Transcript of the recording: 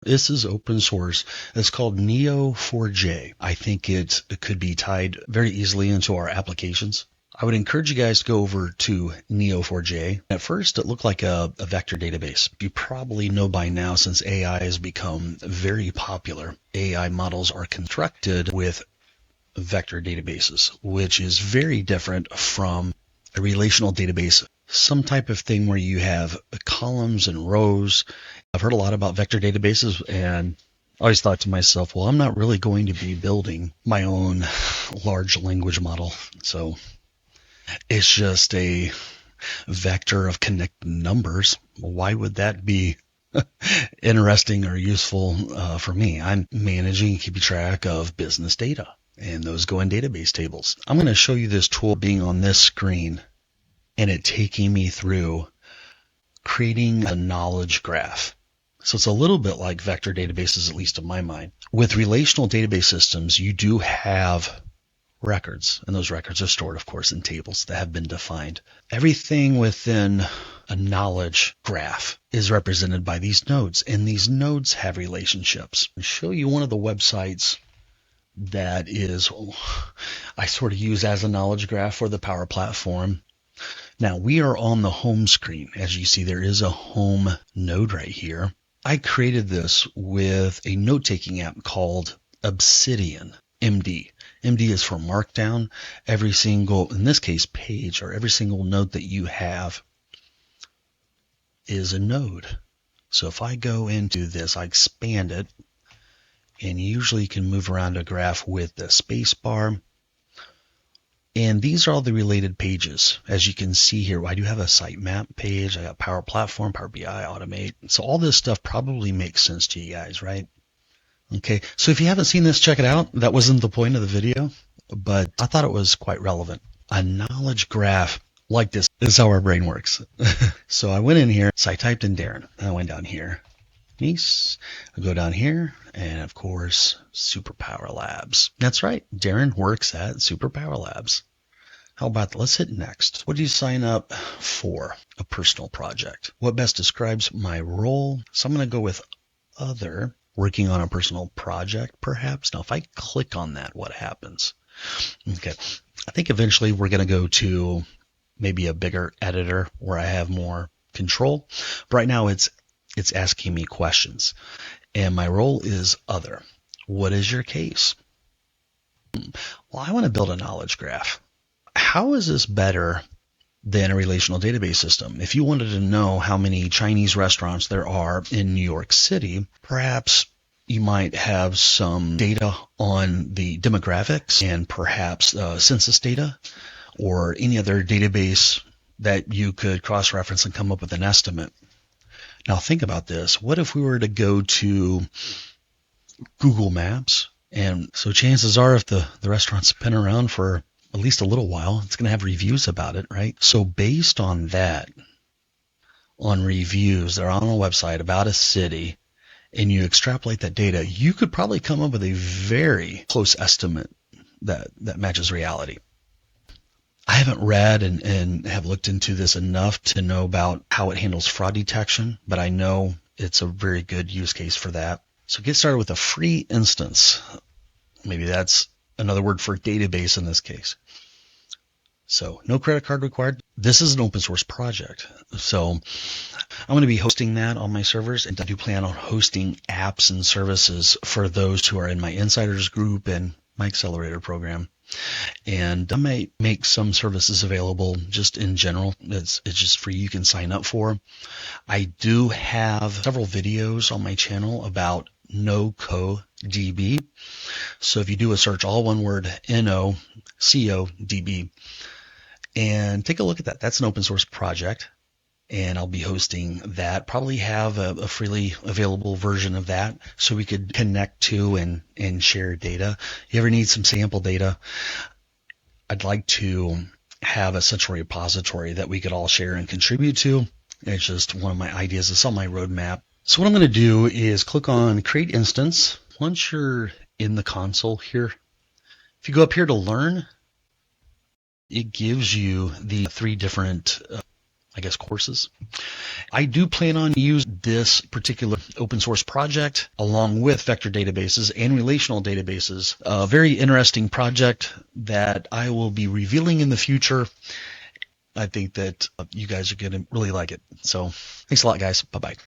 This is open source. It's called Neo4j. I think it could be tied very easily into our applications. I would encourage you guys to go over to Neo4j. At first, it looked like a vector database. You probably know by now, since AI has become very popular, AI models are constructed with vector databases, which is very different from a relational database, some type of thing where you have columns and rows. I've heard a lot about vector databases, and I always thought to myself, well, I'm not really going to be building my own large language model. So it's just a vector of connected numbers. Why would that be interesting or useful for me? I'm managing and keeping track of business data, and those go in database tables. I'm going to show you this tool being on this screen and it taking me through creating a knowledge graph. So it's a little bit like vector databases, at least in my mind. With relational database systems, you do have records, and those records are stored, of course, in tables that have been defined. Everything within a knowledge graph is represented by these nodes, and these nodes have relationships. I'll show you one of the websites that I sort of use as a knowledge graph for the Power Platform. Now, we are on the home screen. As you see, there is a home node right here. I created this with a note-taking app called Obsidian MD. MD is for Markdown. Every single, in this case, page, or every single note that you have is a node. So if I go into this, I expand it, and usually you can move around a graph with the space bar. And these are all the related pages. As you can see here, I do have a sitemap page. I got Power Platform, Power BI, Automate. So all this stuff probably makes sense to you guys, right? Okay, so if you haven't seen this, check it out. That wasn't the point of the video, but I thought it was quite relevant. A knowledge graph like this is how our brain works. So I went in here, so I typed in Darren. I went down here, Neese. I go down here, and of course, Superpower Labs. That's right, Darren works at Superpower Labs. How about that? Let's hit next. What do you sign up for? A personal project. What best describes my role? So I'm going to go with other. Working on a personal project, perhaps. Now, if I click on that, what happens? Okay, I think eventually we're going to go to maybe a bigger editor where I have more control. But right now, it's asking me questions, and my role is other. What is your case? Well, I want to build a knowledge graph. How is this better than a relational database system? If you wanted to know how many Chinese restaurants there are in New York City, perhaps you might have some data on the demographics and perhaps census data or any other database that you could cross-reference and come up with an estimate. Now think about this. What if we were to go to Google Maps? And so chances are if the restaurant's been around for at least a little while, it's going to have reviews about it, right? So based on that, on reviews that are on a website about a city, and you extrapolate that data, you could probably come up with a very close estimate that matches reality. I haven't read and have looked into this enough to know about how it handles fraud detection, but I know it's a very good use case for that. So get started with a free instance. Maybe that's another word for database in this case. So no credit card required. This is an open source project. So I'm going to be hosting that on my servers, and I do plan on hosting apps and services for those who are in my insiders group and my accelerator program. And I might make some services available just in general. It's just free. You can sign up for. I do have several videos on my channel about NoCoDB. So if you do a search, all one word, NoCoDB, and take a look at that. That's an open source project, and I'll be hosting that. Probably have a freely available version of that so we could connect to and share data. You ever need some sample data? I'd like to have a central repository that we could all share and contribute to. It's just one of my ideas. It's on my roadmap. So what I'm going to do is click on Create Instance. Once you're in the console here, if you go up here to Learn, it gives you the three different courses. I do plan on using this particular open source project along with vector databases and relational databases. A very interesting project that I will be revealing in the future. I think that you guys are going to really like it. So thanks a lot, guys. Bye-bye.